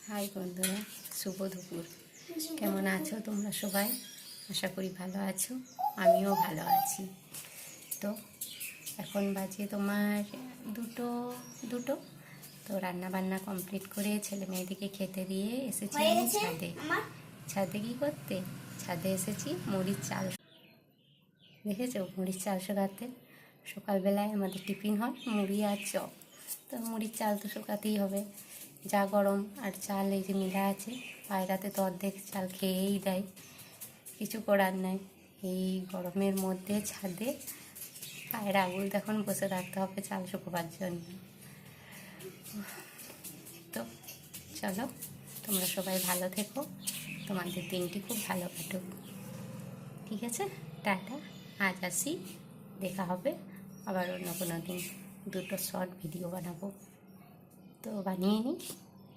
High বন্ধুরা, শুভ দুপুর। কেমন আছো তোমরা সবাই? আশা করি ভালো আছো, আমিও ভালো আছি। তো এখন বাজে তোমার দুটো দুটো তো রান্না বান্না কমপ্লিট করে ছেলে মেয়েদিকে খেতে দিয়ে এসেছি আমি ছাদে। ছাদে কী করতে? ছাদে এসেছি মুড়ির চাল, দেখেছো মুড়ির চাল শোকাতে। সকালবেলায় আমাদের টিফিন হয় মুড়ি আর চপ, তো মুড়ির চাল তো শোকাতেই হবে। যা গরম, আর চাল এই যে মিলা আছে, পায়রাতে তো অর্ধেক চাল খেয়েই দেয়, কিছু করার নাই। এই গরমের মধ্যে ছাদে পায়রা আগুল তখন বসে থাকতে হবে চাল শুকোবার জন্য। তো চলো, তোমরা সবাই ভালো থেকো, তোমাদের দিনটি খুব ভালো কাটুক। ঠিক আছে, টাটা, আজ আসি, দেখা হবে আবার অন্য কোনো দিন। দুটো শর্ট ভিডিও বানাবো, তো বানিয়ে নিই।